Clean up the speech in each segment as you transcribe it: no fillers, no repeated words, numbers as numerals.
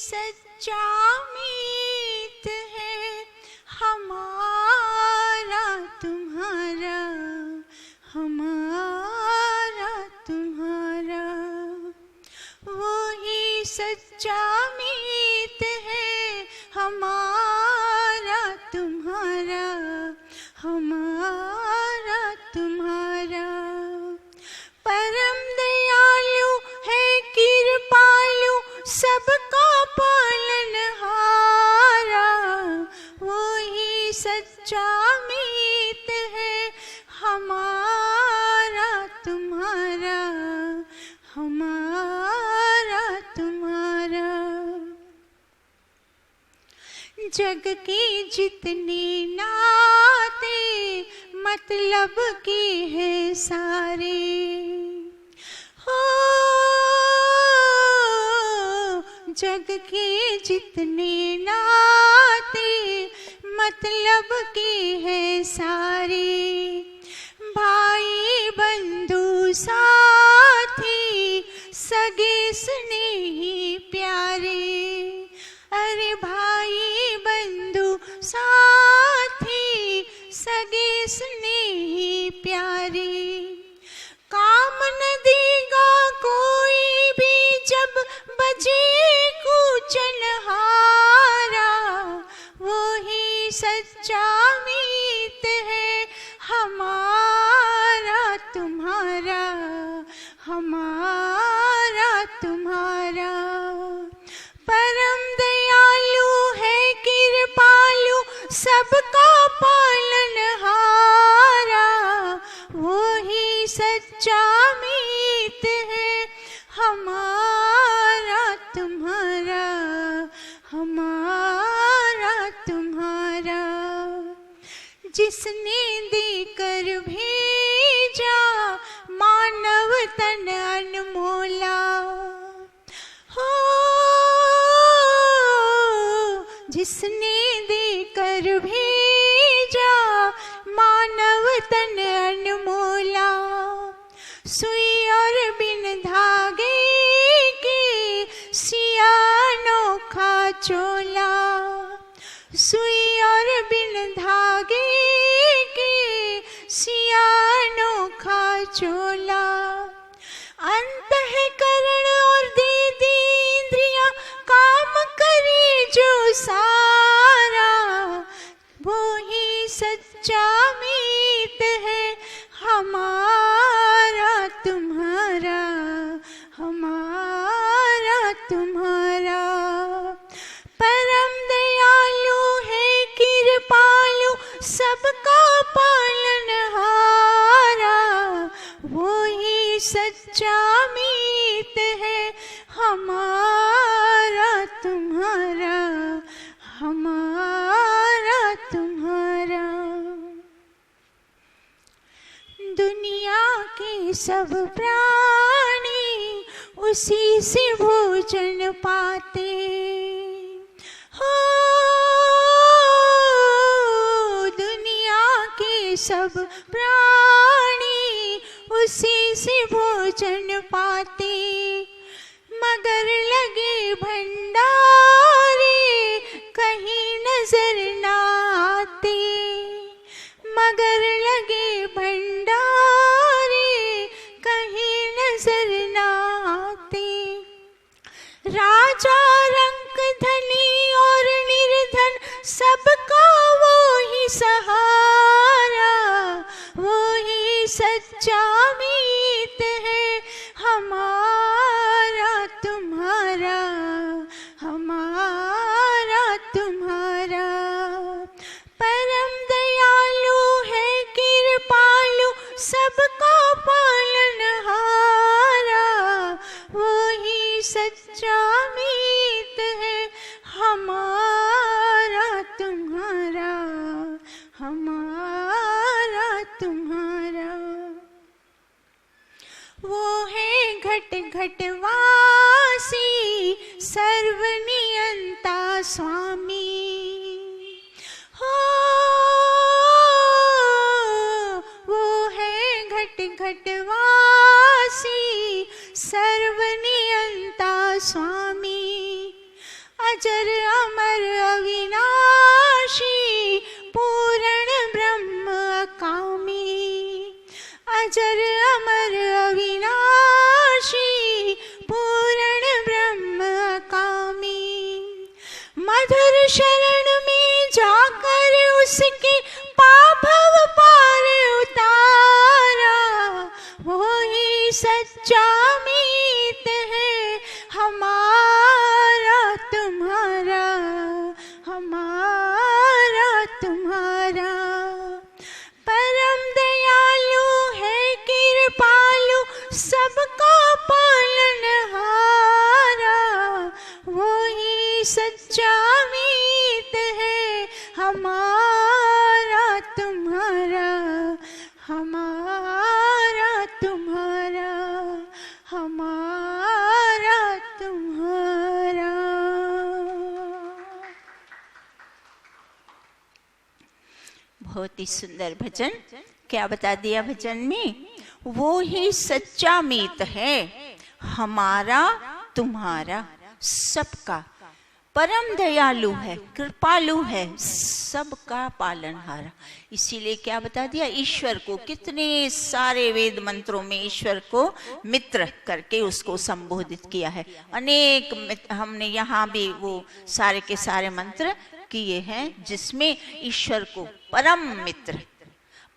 सच्चा मीत है हमारा तुम्हारा, हमारा तुम्हारा। वो ही सच्चा मीत है हमारा तुम्हारा, हमारा तुम्हारा। परम दयालु है कृपालु सबका पालनहारा, वो ही सच्चा मीत है हमारा तुम्हारा, हमारा तुम्हारा। जग के जितने नाते मतलब के हैं सारे, हो जग के जितने नाते मतलब के हैं सारे। भाई बंधु साथी सगे स्नेही प्यारे, अरे भाई बंधु साथी सगे स्नेही प्यारे। काम न देगा कोई भी जब बजे कुचलहारा, वो ही सच्चा मीत है हमारा तुम्हारा, हमारा तुम्हारा। परम दयालु है कृपालु सबका पालनहारा, वो ही सच्चा मीत है हमारा तुम्हारा, हमारा तुम्हारा। जिसने देकर भेजा मानव तन अनमोला, हो जिसने देकर भेजा मानव तन अनमोला। सुई और बिन धागे के सिया अनोखा चोला, सुई और बिन धागे के सिया अनोखा चोला। अंतःकरण और दे दी इंद्रियां काम करे जो सारा, वो ही सच्चा मीत है हमारा तुम्हारा, हमारा तुम्हारा। परम दयालु है कृपालु सबका पालनहारा, वो ही सच्चा मीत है हमारा तुम्हारा, हमारा तुम्हारा। दुनिया के सब प्राणी उसी से भोजन पाते, हो दुनिया के सब प्राणी उसी से भोजन पाते। मगर लगे भंडारे कहीं नजर ना आते, मगर लगे भंडारे कहीं नजर ना आते। राजा रंक धनी और निर्धन सबका वो ही सहारा, वो ही सच्चा मीत है हमारा तुम्हारा, हमारा तुम्हारा। परम दयालु है कृपालु सबका पालनहारा, वो ही सच्चा मीत है हमारा तुम्हारा, हमारा तुम्हारा। वो है घट घट वासी सर्वनियंता स्वामी, हो वो है घट घट वासी सर्वनियंता स्वामी। अजर अमर अविनाशी पूर्ण ब्रह्म कामी, अजर अमर अविनाशी पूर्ण ब्रह्म कामी। मधुर शरण में जाकर उसके पाभव पार उतारा, वो ही सच्चा मीत है हमारा तुम्हारा, हमारा तुम्हारा। परम दयालु है कृपालु सबका पालनहारा, वो ही सच्चा मीत है हमारा तुम्हारा, हमारा तुम्हारा, हमारा तुम्हारा। बहुत ही सुंदर भजन। क्या बता दिया भजन में? वो ही सच्चा मीत है हमारा तुम्हारा, सबका। परम दयालु है, कृपालु है, सबका पालनहारा। इसीलिए क्या बता दिया? ईश्वर को कितने सारे वेद मंत्रों में ईश्वर को मित्र करके उसको संबोधित किया है। अनेक हमने यहाँ भी वो सारे के सारे मंत्र किए हैं जिसमें ईश्वर को परम मित्र,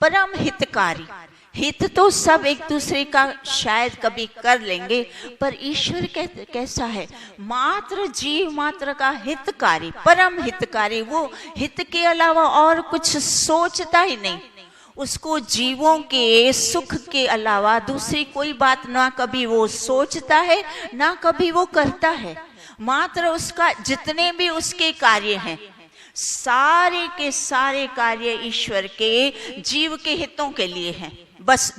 परम हितकारी। हित तो सब एक दूसरे का शायद कभी कर लेंगे, पर ईश्वर कैसा है? मात्र जीव मात्र का हितकारी, परम हितकारी। वो हित के अलावा और कुछ सोचता ही नहीं। उसको जीवों के सुख के अलावा दूसरी कोई बात ना कभी वो सोचता है, ना कभी वो करता है। मात्र उसका जितने भी उसके कार्य हैं, सारे के सारे कार्य ईश्वर के जीव के हितों के लिए हैं। बस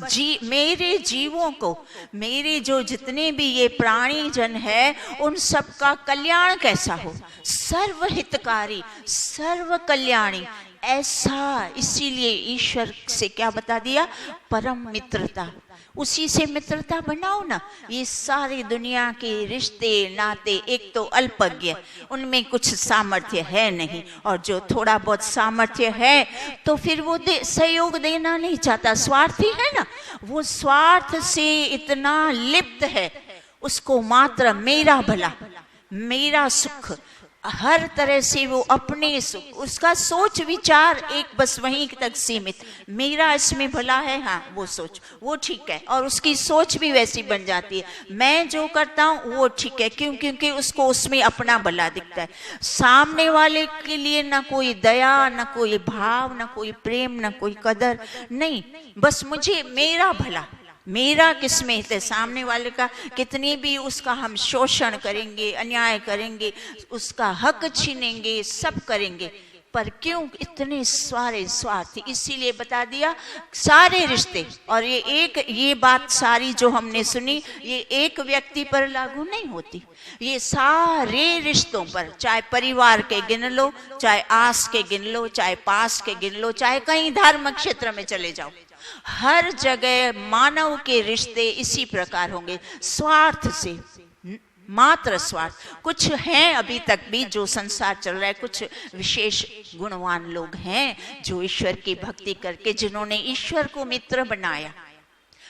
मेरे जीवों को, मेरे जो जितने भी ये प्राणी जन है, उन सब का कल्याण कैसा हो, सर्व हितकारी, सर्व कल्याणी, ऐसा। इसीलिए ईश्वर से क्या बता दिया? परम मित्रता। उसी से मित्रता बनाओ ना। ये सारी दुनिया के रिश्ते नाते एक तो अल्पज्ञ, उनमें कुछ सामर्थ्य है नहीं, और जो थोड़ा बहुत सामर्थ्य है तो फिर वो सहयोग देना नहीं चाहता, स्वार्थी है ना। वो स्वार्थ से इतना लिप्त है, उसको मात्र मेरा भला, मेरा सुख, हर तरह से वो अपने सुख, उसका सोच विचार एक बस वहीं तक सीमित। मेरा इसमें भला है, हाँ वो सोच, वो ठीक है, और उसकी सोच भी वैसी बन जाती है। मैं जो करता हूँ वो ठीक है, क्यों? क्योंकि उसको उसमें अपना भला दिखता है। सामने वाले के लिए ना कोई दया, ना कोई भाव, ना कोई प्रेम, ना कोई कदर, नहीं। बस मुझे मेरा भला, मेरा किसमें है? सामने वाले का कितनी भी उसका हम शोषण करेंगे, अन्याय करेंगे, उसका हक छीनेंगे, सब करेंगे, पर क्यों इतने सारे स्वार्थी? इसीलिए बता दिया सारे रिश्ते। और ये बात सारी जो हमने सुनी, ये एक व्यक्ति पर लागू नहीं होती, ये सारे रिश्तों पर, चाहे परिवार के गिन लो, चाहे आस के गिन लो, चाहे पास के गिन लो, चाहे कहीं धार्मिक क्षेत्र में चले जाओ, हर जगह मानव के रिश्ते इसी प्रकार होंगे, स्वार्थ से, मात्र स्वार्थ। कुछ हैं अभी तक भी जो संसार चल रहा है, कुछ विशेष गुणवान लोग हैं जो ईश्वर की भक्ति करके, जिन्होंने ईश्वर को मित्र बनाया।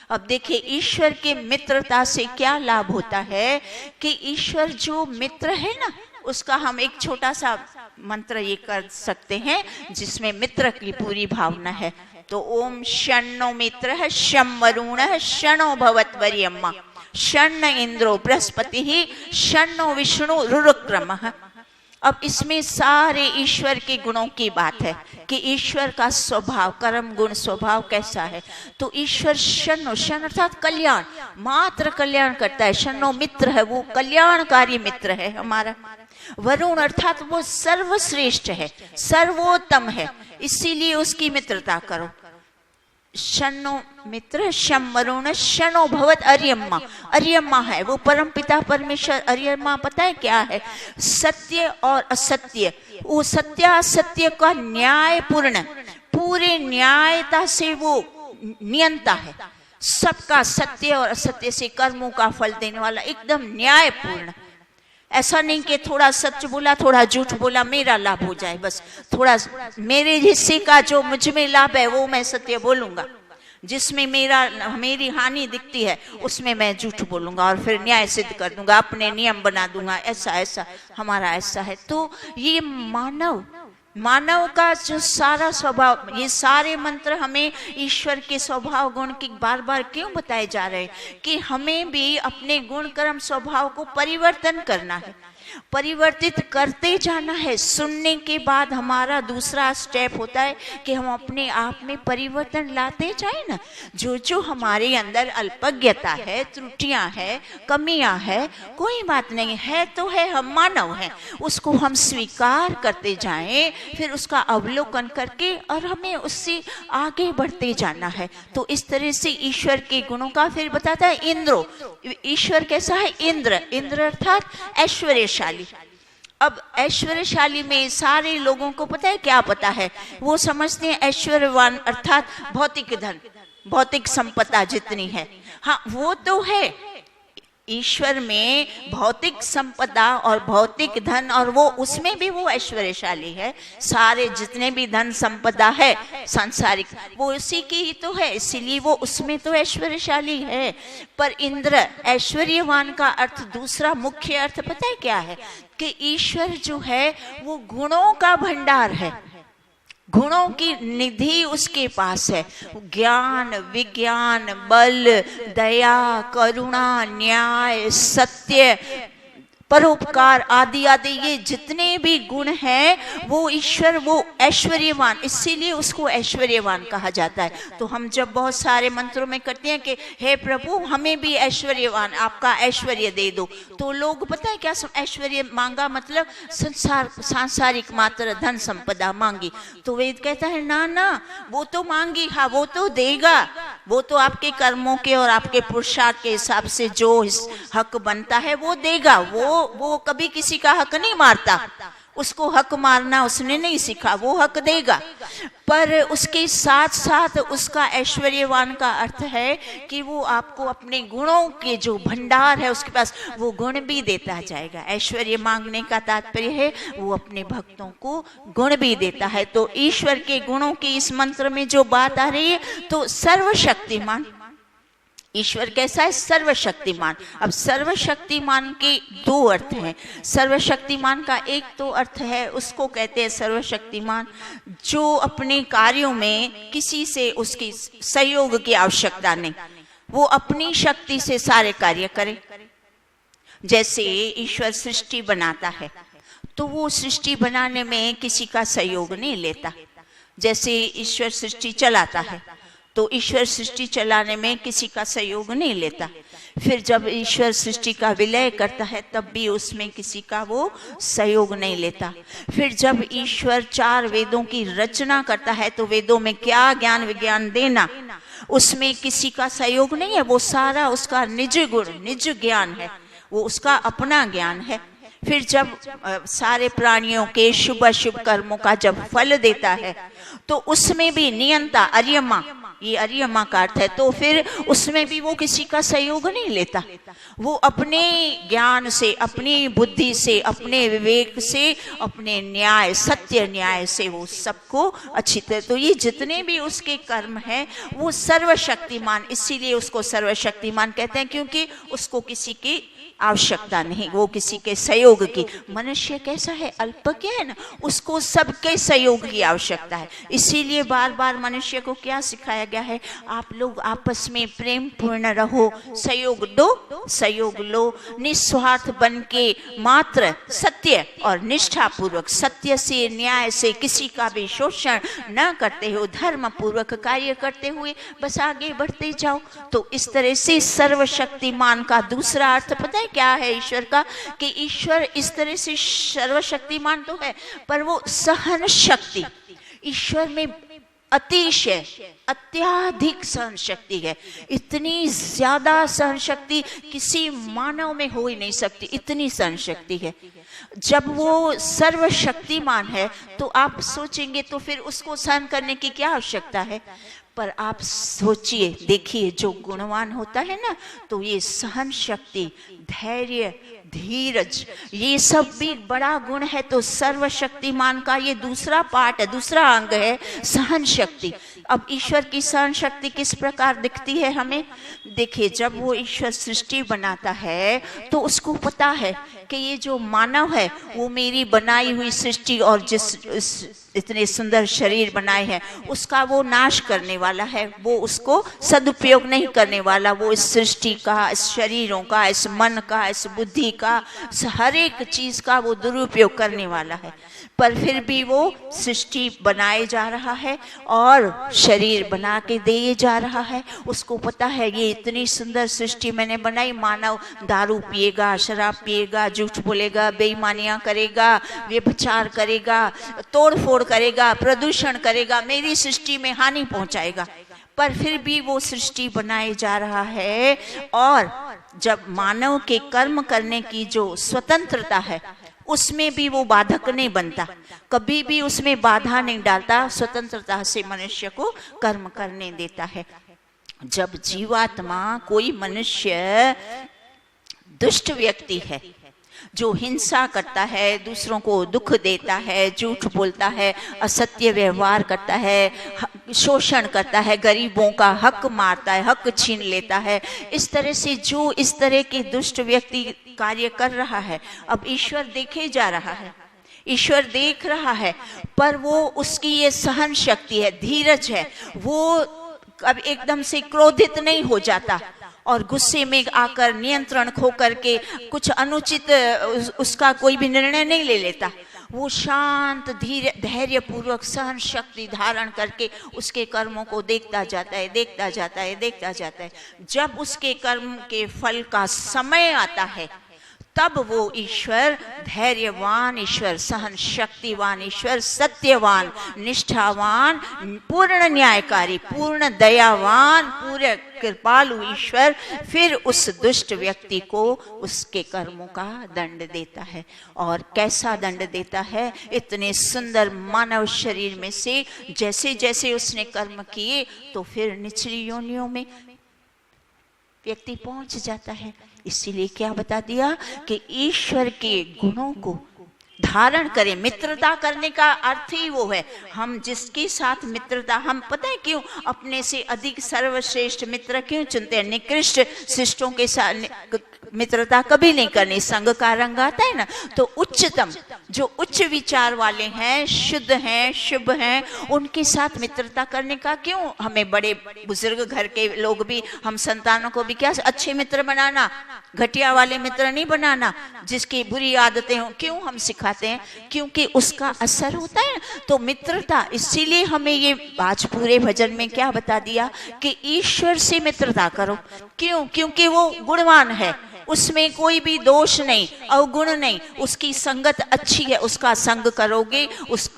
अब देखिए ईश्वर के मित्रता से क्या लाभ होता है कि ईश्वर जो मित्र है ना, उसका हम एक छोटा सा मंत्र ये कर सकते हैं जिसमें मित्र की पूरी भावना है। तो ओम शन्नो मित्र शं वरुण शनो भवत्वर्यम्मा शन्न इंद्रो बृहस्पति ही शन्नो विष्णु रुरुक्रमः। अब इसमें सारे ईश्वर के गुणों की बात है कि ईश्वर का स्वभाव, कर्म गुण स्वभाव कैसा है। तो ईश्वर शन्नो, शन अर्थात कल्याण, मात्र कल्याण करता है। शन्नो मित्र है, वो कल्याणकारी मित्र है हमारा। वरुण अर्थात वो सर्वश्रेष्ठ है, सर्वोत्तम है, इसीलिए उसकी मित्रता करो। शन्नो मित्र शं वरुण शनो भवत अर्यम्मा, अर्यम्मा है वो परम पिता परमेश्वर। अर्यम्मा पता है क्या है? सत्य और असत्य, वो सत्य असत्य का न्याय पूर्ण, पूरे न्यायता से वो नियंता है, सबका सत्य और असत्य से कर्मों का फल देने वाला, एकदम न्यायपूर्ण। ऐसा नहीं कि थोड़ा सच बोला थोड़ा झूठ बोला मेरा लाभ हो जाए, बस थोड़ा मेरे हिस्से का जो मुझ में लाभ है वो मैं सत्य बोलूंगा, जिसमें मेरी हानि दिखती है उसमें मैं झूठ बोलूंगा और फिर न्याय सिद्ध कर दूंगा, अपने नियम बना दूंगा, ऐसा हमारा ऐसा है। तो ये मानव का जो सारा स्वभाव, ये सारे मंत्र हमें ईश्वर के स्वभाव गुण की बार बार क्यों बताए जा रहे हैं कि हमें भी अपने गुण कर्म स्वभाव को परिवर्तन करना है, परिवर्तित करते जाना है। सुनने के बाद हमारा दूसरा स्टेप होता है कि हम अपने आप में परिवर्तन लाते जाए ना। जो जो हमारे अंदर अल्पज्ञता है, त्रुटियां है, कमियां है, कोई बात नहीं है, तो है, हम मानव हैं, उसको हम स्वीकार करते जाएं, फिर उसका अवलोकन करके और हमें उससे आगे बढ़ते जाना है। तो इस तरह से ईश्वर के गुणों का फिर बताता है इंद्रो। ईश्वर कैसा है? इंद्र अर्थात ऐश्वर्यशाली। अब ऐश्वर्यशाली में सारे लोगों को पता है क्या पता है? वो समझते हैं ऐश्वर्यवान अर्थात भौतिक धन, भौतिक संपदा जितनी है। हाँ, वो तो है, ईश्वर में भौतिक संपदा और भौतिक धन, और वो उसमें भी वो ऐश्वर्यशाली है। सारे जितने भी धन संपदा है सांसारिक, वो उसी की ही तो है, इसीलिए वो उसमें तो ऐश्वर्यशाली है। पर इंद्र ऐश्वर्यवान का अर्थ, दूसरा मुख्य अर्थ पता है क्या है? कि ईश्वर जो है वो गुणों का भंडार है, गुणों की निधि उसके पास है। ज्ञान, विज्ञान, बल, दया, करुणा, न्याय, सत्य, परोपकार आदि आदि, ये जितने भी गुण हैं वो ईश्वर, वो ऐश्वर्यवान, इसीलिए उसको ऐश्वर्यवान कहा जाता है। तो हम जब बहुत सारे मंत्रों में करते हैं कि हे प्रभु हमें भी ऐश्वर्यवान, आपका ऐश्वर्य दे दो, तो लोग पता है क्या ऐश्वर्य मांगा, मतलब सांसारिक मात्र धन संपदा मांगी। तो वेद कहता है ना ना, वो तो मांगी, हाँ वो तो देगा, वो तो आपके कर्मों के और आपके पुरुषार्थ के हिसाब से जो हक बनता है वो देगा। वो कभी किसी का हक नहीं मारता, उसको हक मारना उसने नहीं सीखा, वो हक देगा। पर उसके साथ साथ उसका ऐश्वर्यवान का अर्थ है कि वो आपको अपने गुणों के जो भंडार है उसके पास, वो गुण भी देता जाएगा। ऐश्वर्य मांगने का तात्पर्य है वो अपने भक्तों को गुण भी देता है। तो ईश्वर के गुणों की इस मंत्र में जो बात आ रही है, तो सर्वशक्तिमान ईश्वर कैसा है? सर्वशक्तिमान। अब सर्वशक्तिमान के दो अर्थ हैं। सर्वशक्तिमान का एक तो अर्थ है, उसको कहते हैं सर्वशक्तिमान जो अपने कार्यों में किसी से उसकी सहयोग की आवश्यकता नहीं, वो अपनी शक्ति से सारे कार्य करे। जैसे ईश्वर सृष्टि बनाता है तो वो सृष्टि बनाने में किसी का सहयोग नहीं लेता। जैसे ईश्वर सृष्टि चलाता है तो ईश्वर सृष्टि चलाने में किसी का सहयोग नहीं लेता। फिर जब ईश्वर सृष्टि का विलय करता है तब भी उसमें किसी का वो सहयोग नहीं लेता। फिर जब ईश्वर 4 वेदों की रचना करता है तो वेदों में क्या ज्ञान विज्ञान देना, उसमें किसी का सहयोग नहीं है, वो सारा उसका निज गुण निज ज्ञान है, वो उसका अपना ज्ञान है। फिर जब सारे प्राणियों के शुभ अशुभ कर्मों का जब फल देता है तो उसमें भी नियंता, अर्यमा, ये अर्यमा का अर्थ है, तो फिर उसमें भी वो किसी का सहयोग नहीं लेता। वो अपने ज्ञान से, अपनी बुद्धि से, अपने विवेक से, अपने न्याय, सत्य न्याय से वो सबको अच्छी तरह, तो ये जितने भी उसके कर्म हैं वो सर्वशक्तिमान, इसीलिए उसको सर्वशक्तिमान कहते हैं, क्योंकि उसको किसी की आवश्यकता नहीं, वो किसी के सहयोग की। मनुष्य कैसा है? अल्पज्ञ है ना, उसको सबके सहयोग की आवश्यकता है। इसीलिए बार बार मनुष्य को क्या सिखाया गया है? आप लोग आपस में प्रेम पूर्ण रहो, सहयोग दो, सहयोग लो, निस्वार्थ बन के मात्र सत्य और निष्ठा पूर्वक, सत्य से न्याय से किसी का भी शोषण न करते हो, धर्म पूर्वक कार्य करते हुए बस आगे बढ़ते जाओ। तो इस तरह से सर्वशक्तिमान का दूसरा अर्थ पता है क्या है ईश्वर का? कि ईश्वर इस तरह से सर्वशक्तिमान तो है पर वो सहन शक्ति, ईश्वर में अतिशय अत्याधिक सहन शक्ति है। इतनी ज्यादा सहन शक्ति किसी मानव में हो ही नहीं सकती, इतनी सहन शक्ति है। जब वो सर्वशक्तिमान है तो आप सोचेंगे तो फिर उसको सहन करने की क्या आवश्यकता है? पर आप सोचिए, देखिए, जो गुणवान होता है ना, तो ये सहन शक्ति, धैर्य, धीरज, ये सब भी बड़ा गुण है। तो सर्वशक्तिमान का ये दूसरा पार्ट है, दूसरा अंग है सहन शक्ति। अब ईश्वर की सहन शक्ति किस प्रकार दिखती है हमें? देखिए, जब वो ईश्वर सृष्टि बनाता है तो उसको पता है कि ये जो मानव है वो मेरी बनाई हुई सृष्टि और इतने सुंदर शरीर बनाए हैं उसका वो नाश करने वाला है, वो उसको सदुपयोग नहीं करने वाला। वो इस सृष्टि का, इस शरीरों का, इस मन का, इस बुद्धि का, हर एक चीज का वो दुरुपयोग करने वाला है। पर फिर भी वो सृष्टि बनाए जा रहा है और शरीर बना के दे जा रहा है। उसको पता है ये इतनी सुंदर सृष्टि मैंने बनाई, मानव दारू पिएगा, शराब पिएगा, झूठ बोलेगा, बेईमानियां करेगा, व्यभिचार करेगा, तोड़फोड़ करेगा, प्रदूषण करेगा, मेरी सृष्टि में हानि पहुंचाएगा। पर फिर भी वो सृष्टि बनाए जा रहा है। और जब मानव के कर्म करने की जो स्वतंत्रता है उसमें भी वो बाधक नहीं बनता, कभी भी उसमें बाधा नहीं डालता, स्वतंत्रता से मनुष्य को कर्म करने देता है। जब जीवात्मा, कोई मनुष्य दुष्ट व्यक्ति है जो हिंसा करता है, दूसरों को दुख देता है, झूठ बोलता है, असत्य व्यवहार करता है, शोषण करता है, गरीबों का हक मारता है, हक छीन लेता है, इस तरह से जो इस तरह के दुष्ट व्यक्ति कार्य कर रहा है, अब ईश्वर देखे जा रहा है, ईश्वर देख रहा है, पर वो उसकी ये सहन शक्ति है, धीरज है, वो अब एकदम से क्रोधित नहीं हो जाता और गुस्से में आकर नियंत्रण खो करके कुछ अनुचित उसका कोई भी निर्णय नहीं ले लेता। वो शांत, धैर्य पूर्वक सहन शक्ति धारण करके उसके कर्मों को देखता जाता है, देखता जाता है, देखता जाता है। जब उसके कर्म के फल का समय आता है तब वो ईश्वर धैर्यवान, ईश्वर सहन शक्तिवान, ईश्वर सत्यवान, निष्ठावान, पूर्ण न्यायकारी, पूर्ण दयावान, पूरे कृपालु ईश्वर फिर उस दुष्ट व्यक्ति को उसके कर्मों का दंड देता है। और कैसा दंड देता है? इतने सुंदर मानव शरीर में से जैसे जैसे उसने कर्म किए तो फिर निचली योनियों में व्यक्ति पहुंच जाता है। इसीलिए क्या बता दिया कि ईश्वर के गुणों को धारण करें। मित्रता करने का अर्थ ही वो है, हम जिसके साथ मित्रता, हम पता है क्यों अपने से अधिक सर्वश्रेष्ठ मित्र क्यों चुनते हैं? निकृष्ट शिष्टों के साथ मित्रता कभी नहीं करनी, संग का रंग आता है ना। तो उच्चतम, जो उच्च विचार वाले हैं, शुद्ध हैं, शुभ हैं, उनके साथ मित्रता करने का क्यों? हमें बड़े बुजुर्ग घर के लोग भी, हम संतानों को भी क्या अच्छे मित्र बनाना, घटिया वाले मित्र नहीं बनाना, जिसकी बुरी आदतें हो, क्यों हम सिखाते हैं? क्योंकि उसका असर होता है। तो मित्रता, इसीलिए हमें ये आज पूरे भजन में क्या बता दिया कि ईश्वर से मित्रता करो। क्यों? क्योंकि वो गुणवान है, उसमें कोई भी दोष नहीं, अवगुण नहीं, उसकी संगत अच्छी है, उसका संग करोगे,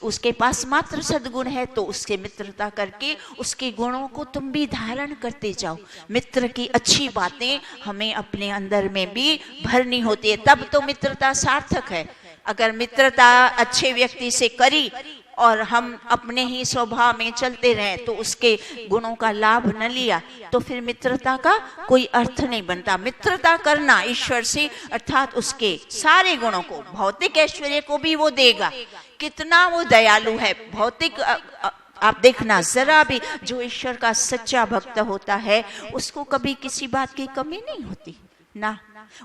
उसके पास मात्र सद्गुण है, तो उसके मित्रता करके उसके गुणों को तुम भी धारण करते जाओ। मित्र की अच्छी बातें हमें अपने अंदर में भी भरनी होती है, तब तो मित्रता सार्थक है। अगर मित्रता अच्छे व्यक्ति से करी और हम अपने ही स्वभाव में चलते रहे तो उसके गुणों का लाभ न लिया तो फिर मित्रता का कोई अर्थ नहीं बनता। मित्रता करना ईश्वर से, अर्थात उसके सारे गुणों को, भौतिक ऐश्वर्य को भी वो देगा। कितना वो दयालु है। भौतिक आप देखना, जरा भी जो ईश्वर का सच्चा भक्त होता है उसको कभी किसी बात की कमी नहीं होती ना।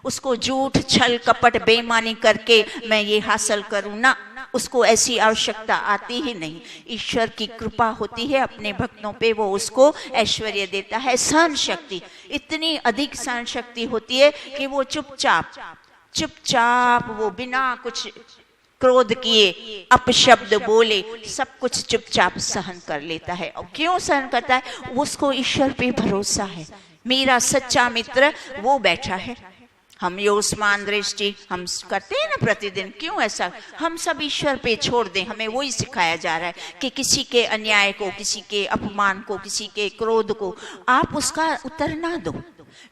उसको झूठ, छल, कपट, बेईमानी करके मैं ये हासिल करूं ना, उसको ऐसी आवश्यकता आती ही नहीं। ईश्वर की कृपा होती है अपने भक्तों पे, वो उसको ऐश्वर्य देता है। सहन शक्ति, इतनी अधिक सहन शक्ति होती है कि वो चुपचाप वो बिना कुछ क्रोध किए, अपशब्द बोले, सब कुछ चुपचाप सहन कर लेता है। और क्यों सहन करता है? उसको ईश्वर पे भरोसा है। मेरा सच्चा मित्र वो बैठा है। हम योस्मान दृष्टि हम करते हैं ना प्रतिदिन, क्यों ऐसा? हम सब ईश्वर पे छोड़ दें। हमें वही सिखाया जा रहा है कि किसी के अन्याय को, किसी के अपमान को, किसी के क्रोध को आप उसका उत्तर ना दो।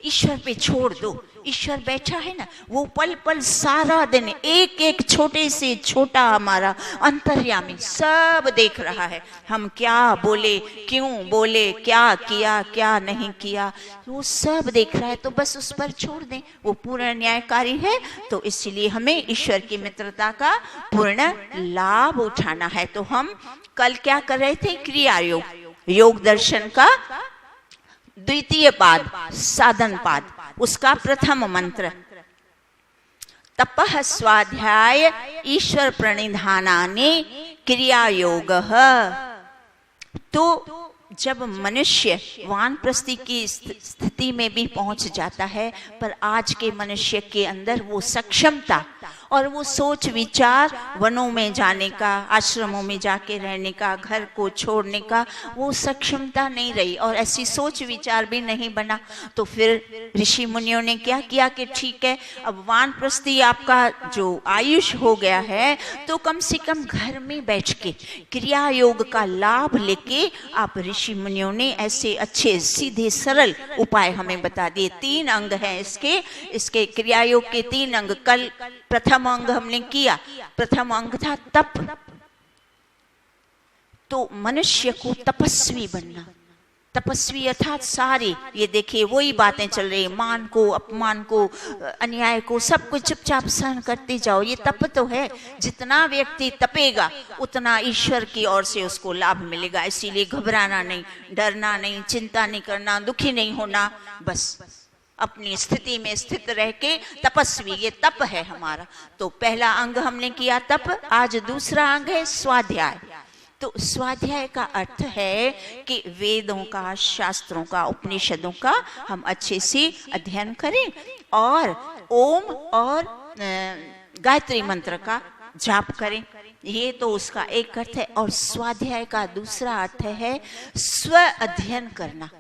ईश्वर पे छोड़ दो। ईश्वर बैठा है ना, वो पल पल सारा दिन एक एक छोटे से छोटा हमारा अंतर्यामी सब देख रहा है। हम क्या बोले, क्यों बोले, क्या किया, क्या नहीं किया, वो सब देख रहा है। तो बस उस पर छोड़ दें, वो पूर्ण न्यायकारी है। तो इसलिए हमें ईश्वर की मित्रता का पूर्ण लाभ उठाना है। तो हम कल क्या कर रहे थे? क्रिया योग, योग दर्शन का द्वितीय पाद, साधन पाद, उसका प्रथम मंत्र तपः स्वाध्याय ईश्वर प्रणिधानानि क्रिया योगः। तो जब मनुष्य वानप्रस्थि की स्थिति में भी पहुंच जाता है, पर आज के मनुष्य के अंदर वो सक्षमता और वो सोच विचार, वनों में जाने का, आश्रमों में जाके रहने का, घर को छोड़ने का, वो सक्षमता नहीं रही और ऐसी सोच विचार भी नहीं बना। तो फिर ऋषि मुनियों ने क्या किया कि ठीक है, अब वानप्रस्थि आपका जो आयुष हो गया है, तो कम से कम घर में बैठ के क्रिया योग का लाभ लेके आप ऋषि मुनियों ने ऐसे अच्छे सीधे सरल उपाय हमें बता दिए। 3 अंग हैं इसके क्रिया योग के 3 अंग। कल प्रथम अंग हमने किया, प्रथम अंग था तप। तो मनुष्य को तपस्वी बनना, तपस्वी अर्थात सारे, ये देखिए वही बातें चल रही है, मान को, अपमान को, अन्याय को, सब कुछ चुपचाप सहन करते जाओ, ये तप तो है। जितना व्यक्ति तपेगा उतना ईश्वर की ओर से उसको लाभ मिलेगा। इसीलिए घबराना नहीं, डरना नहीं, चिंता नहीं करना, दुखी नहीं होना, बस अपनी स्थिति में स्थित रह के तपस्वी, ये तप है हमारा। तो पहला अंग हमने किया तप, आज दूसरा अंग है स्वाध्याय। तो स्वाध्याय का अर्थ है कि वेदों का, शास्त्रों का, उपनिषदों का हम अच्छे से अध्ययन करें और ओम और गायत्री मंत्र का जाप करें। ये तो उसका एक अर्थ है। और स्वाध्याय का दूसरा अर्थ है स्व अध्ययन करना।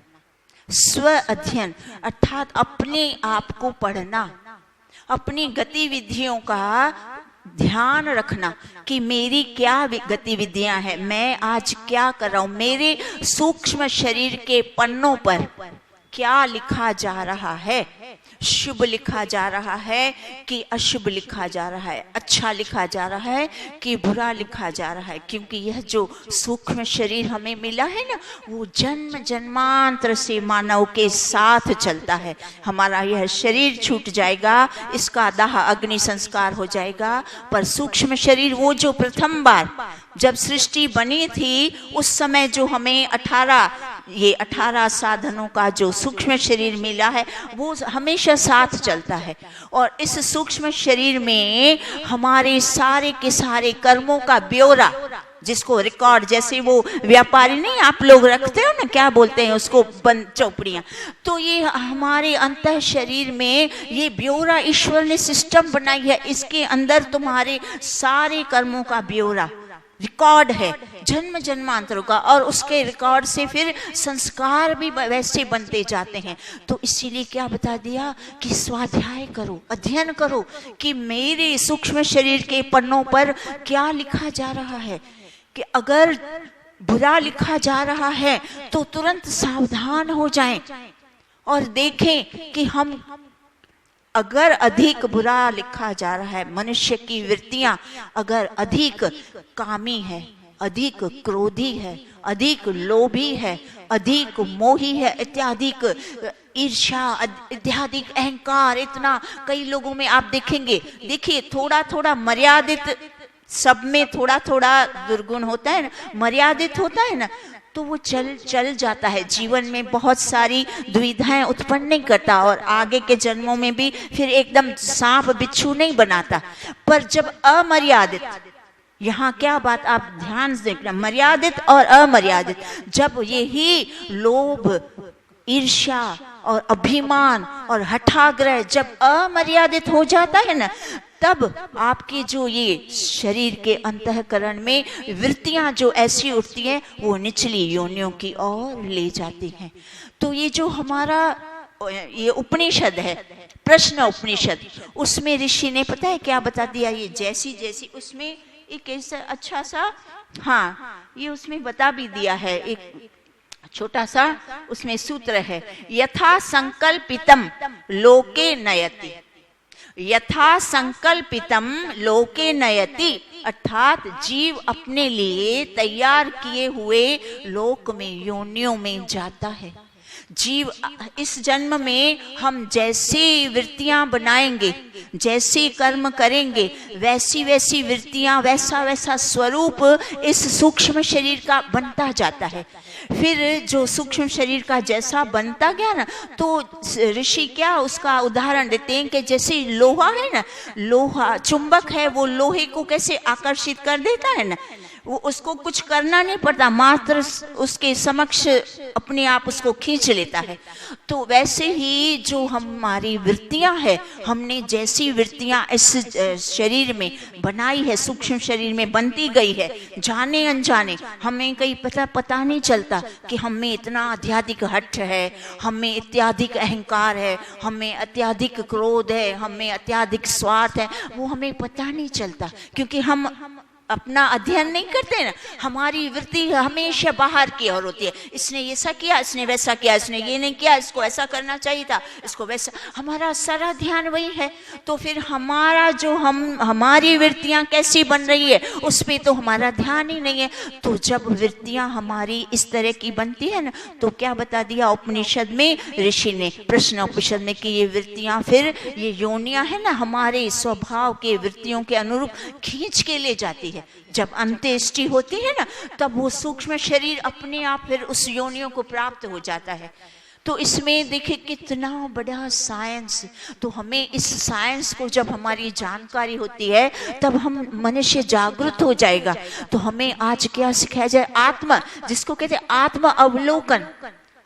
स्व अध्ययन अर्थात अपने आप को पढ़ना, अपनी गतिविधियों का ध्यान रखना कि मेरी क्या गतिविधियां हैं, मैं आज क्या कर रहा हूं, मेरे सूक्ष्म शरीर के पन्नों पर क्या लिखा जा रहा है, शुभ लिखा जा रहा है कि अशुभ लिखा जा रहा है, अच्छा लिखा जा रहा है कि बुरा लिखा जा रहा है। क्योंकि यह जो सूक्ष्म शरीर हमें मिला है ना, वो जन्म जन्मांतर से मानव के साथ चलता है। हमारा यह शरीर छूट जाएगा, इसका दाह अग्नि संस्कार हो जाएगा, पर सूक्ष्म शरीर वो जो प्रथम बार जब सृष्टि बनी थी उस समय जो हमें 18 साधनों का जो सूक्ष्म शरीर मिला है, वो हमेशा साथ चलता है। और इस सूक्ष्म शरीर में हमारे सारे के सारे कर्मों का ब्यौरा, जिसको रिकॉर्ड, जैसे वो व्यापारी नहीं आप लोग रखते हो ना, क्या बोलते हैं उसको, बंद चौपड़ियां, तो ये हमारे अंतः शरीर में ये ब्यौरा ईश्वर ने सिस्टम बनाई है। इसके अंदर तुम्हारे सारे कर्मों का ब्यौरा रिकॉर्ड है, जन्म जन्मांतरों का, और उसके रिकॉर्ड से फिर संस्कार भी वैसे बनते जाते हैं। तो इसीलिए क्या बता दिया कि स्वाध्याय करो, अध्ययन करो कि मेरे सूक्ष्म शरीर के पन्नों पर क्या लिखा जा रहा है। कि अगर बुरा लिखा जा रहा है तो तुरंत सावधान हो जाएं और देखें कि हम, अगर अधिक बुरा लिखा जा रहा है, मनुष्य की वृत्तियां अगर अधिक कामी है, अधिक क्रोधी है, अधिक लोभी है, अधिक मोही है, इत्यादि ईर्ष्या, इत्यादि अहंकार, इतना कई लोगों में आप देखेंगे। देखिए थोड़ा थोड़ा मर्यादित, सब में थोड़ा थोड़ा दुर्गुण होता है ना, मर्यादित होता है ना, तो वो चल जाता है, जीवन में बहुत सारी दुविधाएं उत्पन्न नहीं करता और आगे के जन्मों में भी फिर एकदम सांप बिच्छू नहीं बनाता। पर जब अमर्यादित, यहाँ क्या बात आप ध्यान से देखना, मर्यादित और अमर्यादित, जब यही लोभ, ईर्ष्या और अभिमान और हठाग्रह जब अमर्यादित हो जाता है ना, तब आपके जो ये शरीर के अंतःकरण में वृत्तियां जो ऐसी उठती हैं, वो निचली योनियों की ओर ले जाती हैं। तो ये जो हमारा ये उपनिषद है, प्रश्न उपनिषद, उसमें ऋषि ने पता है क्या बता दिया, ये जैसी जैसी उसमें एक ऐसा अच्छा सा, हाँ ये उसमें बता भी दिया है, एक छोटा सा उसमें सूत्र है, यथा संकल्पितम लोके नयति, यथा संकल्पितम लोके नयति, अर्थात जीव अपने लिए तैयार किए हुए लोक में, योनियों में जाता है। जीव इस जन्म में हम जैसी वृत्तियां बनाएंगे, जैसे कर्म करेंगे, वैसी वैसी वृत्तियां, वैसा वैसा स्वरूप इस सूक्ष्म शरीर का बनता जाता है। फिर जो सूक्ष्म शरीर का जैसा बनता गया ना, तो ऋषि क्या उसका उदाहरण देते हैं कि जैसे लोहा है ना, लोहा चुंबक है, वो लोहे को कैसे आकर्षित कर देता है ना, वो उसको कुछ करना नहीं पड़ता, मात्र उसके समक्ष अपने आप उसको खींच लेता है। तो वैसे ही जो हमारी वृत्तियां है, हमने जैसी वृत्तियां इस शरीर में बनाई है, सूक्ष्म शरीर में बनती गई है, जाने अनजाने हमें कहीं पता नहीं चलता कि हमें इतना अत्यधिक हठ है, हमें अत्यधिक अहंकार है, हमें अत्यधिक क्रोध है, हमें अत्यधिक स्वार्थ है, वो हमें पता नहीं चलता, क्योंकि हम अपना अध्ययन नहीं करते ना। हमारी वृत्ति हमेशा बाहर की ओर होती है, इसने ऐसा किया, इसने वैसा किया, इसने ये नहीं किया, इसको ऐसा करना चाहिए था, इसको वैसा, हमारा सारा ध्यान वही है। तो फिर हमारा जो हमारी वृत्तियां कैसी बन रही है उस पे तो हमारा ध्यान ही नहीं है। तो जब वृत्तियां हमारी इस तरह की बनती है ना, तो क्या बता दिया उपनिषद में ऋषि ने, प्रश्नोपनिषद में, कि ये वृत्तियां, फिर ये योनियां है ना, हमारे स्वभाव के वृत्तियों के अनुरूप खींच के ले जाती है। जब अंत्येष्टि होती है ना, तब वो सूक्ष्म शरीर अपने आप फिर उस योनियों को प्राप्त हो जाता है। तो इसमें देखिए कितना बड़ा साइंस। तो हमें इस साइंस को जब हमारी जानकारी होती है, तब हम मनुष्य जागृत हो जाएगा। तो हमें आज क्या सिखाया जाए? आत्मा, जिसको कहते हैं आत्म अवलोकन,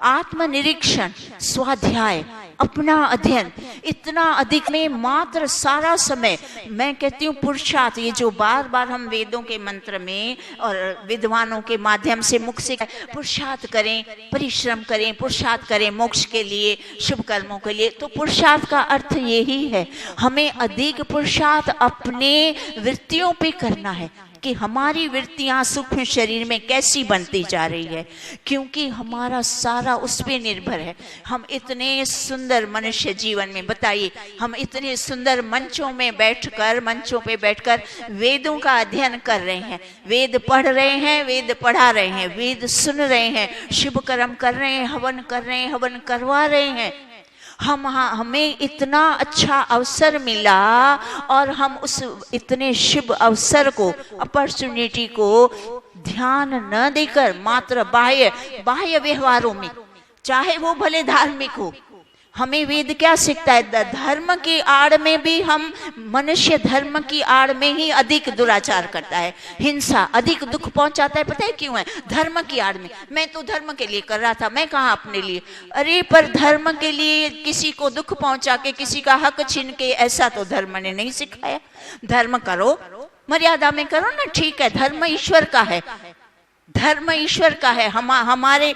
आत्मनिरीक्षण, स्वाध्याय, अपना अध्ययन, इतना अधिक में मात्र सारा समय, मैं कहती हूँ पुरुषार्थ, ये जो बार बार हम वेदों के मंत्र में और विद्वानों के माध्यम से मुख से पुरुषार्थ करें, परिश्रम करें, पुरुषार्थ करें मोक्ष के लिए, शुभ कर्मों के लिए। तो पुरुषार्थ का अर्थ यही है, हमें अधिक पुरुषार्थ अपने वृत्तियों पे करना है कि हमारी वृत्तियां सूक्ष्म शरीर में कैसी बनती जा रही है, क्योंकि हमारा सारा उस पे निर्भर है। हम इतने सुंदर मनुष्य जीवन में, बताइए, हम इतने सुंदर मंचों पे बैठकर वेदों का अध्ययन कर रहे हैं, वेद पढ़ रहे हैं, वेद पढ़ा रहे हैं, वेद सुन रहे हैं, शुभ कर्म कर रहे हैं, हवन कर रहे हैं, हवन करवा रहे हैं। हमें इतना अच्छा अवसर मिला और हम उस इतने शुभ अवसर को, अपॉर्चुनिटी को ध्यान न देकर मात्र बाह्य व्यवहारों में, चाहे वो भले धार्मिक हो, हमें वेद क्या सीखता है? धर्म की आड़ में भी हम, मनुष्य धर्म की आड़ में ही अधिक दुराचार करता है, हिंसा, अधिक दुख पहुंचाता है। पता है क्यों है? धर्म की आड़ में। मैं तो धर्म के लिए कर रहा था, मैं कहाँ अपने लिए। अरे पर धर्म के लिए किसी को दुख पहुंचा के, किसी का हक छीन के, ऐसा तो धर्म ने नहीं सिखाया। धर्म करो, मर्यादा में करो ना, ठीक है, धर्म ईश्वर का है, धर्म ईश्वर का है। हमारे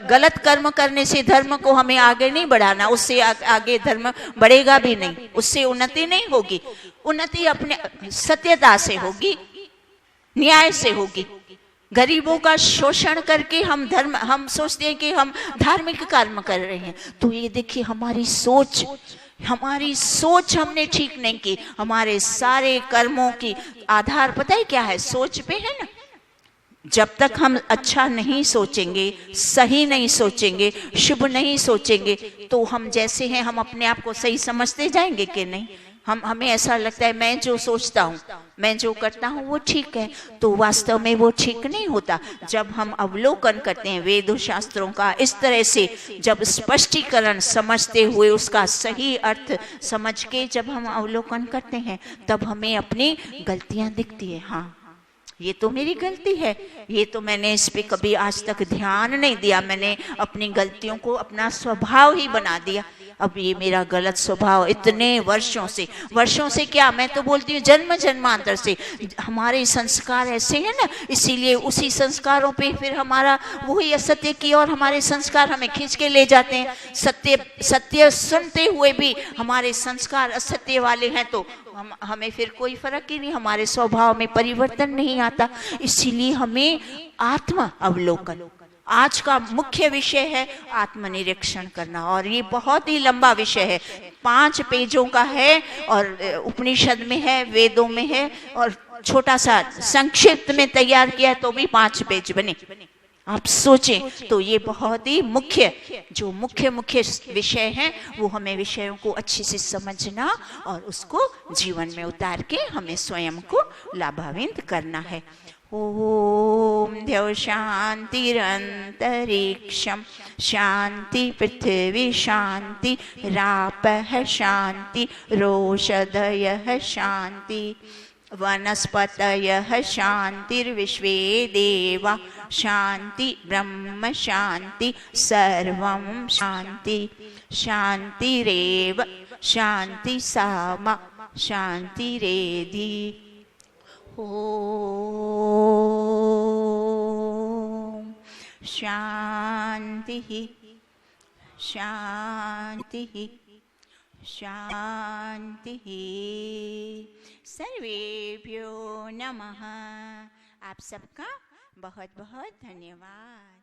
गलत कर्म करने से धर्म को हमें आगे नहीं बढ़ाना, उससे आगे धर्म बढ़ेगा भी नहीं, उससे उन्नति नहीं होगी। उन्नति अपने सत्यता से होगी, न्याय से होगी। गरीबों का शोषण करके हम सोचते हैं कि हम धार्मिक कर्म कर रहे हैं। तो ये देखिए हमारी सोच हमने ठीक नहीं की। हमारे सारे कर्मों की आधार पता है क्या है? सोच पे है ना। जब तक हम अच्छा नहीं सोचेंगे, सही नहीं सोचेंगे, शुभ नहीं सोचेंगे, तो हम जैसे हैं हम अपने आप को सही समझते जाएंगे कि नहीं। हमें ऐसा लगता है मैं जो सोचता हूँ, मैं जो करता हूँ वो ठीक है, तो वास्तव में वो ठीक नहीं होता। जब हम अवलोकन करते हैं वेदों शास्त्रों का, इस तरह से जब स्पष्टीकरण समझते हुए उसका सही अर्थ समझ के जब हम अवलोकन करते हैं, तब हमें अपनी गलतियां दिखती है। हाँ, ये तो मेरी गलती है, ये तो मैंने इस पे कभी आज तक ध्यान नहीं दिया, मैंने अपनी गलतियों को अपना स्वभाव ही बना दिया। अब ये मेरा गलत स्वभाव इतने वर्षों से क्या, मैं तो बोलती हूँ जन्म जन्मांतर से हमारे संस्कार ऐसे हैं ना, इसीलिए उसी संस्कारों पे फिर हमारा वही असत्य की और हमारे संस्कार हमें खींच के ले जाते हैं। सत्य सुनते हुए भी हमारे संस्कार असत्य वाले हैं, तो हमें फिर कोई फर्क ही नहीं, हमारे स्वभाव में परिवर्तन नहीं आता। इसीलिए हमें आत्म अवलोकन, आज का मुख्य विषय है आत्मनिरीक्षण करना, और ये बहुत ही लंबा विषय है, 5 पेजों का है, और उपनिषद में है, वेदों में है, और छोटा सा संक्षिप्त में तैयार किया है तो भी 5 पेज बने। आप सोचें, तो ये बहुत ही मुख्य विषय हैं, वो हमें विषयों को अच्छे से समझना और उसको जीवन में उतार के हमें स्वयं को लाभान्वित करना है। ओम द्यौ शांतिरंतरिक्षं शांति पृथ्वी शांति रापः शांति रोषधयः शांति वनस्पतयः शांतिर्विश्वे देवा शांति ब्रह्म शांति सर्वं शांति शांतिरेव शांति सामा शांतिरेधि। ओम शांति शांति शांति। सर्वेभ्यो नमः। आप सबका बहुत बहुत धन्यवाद।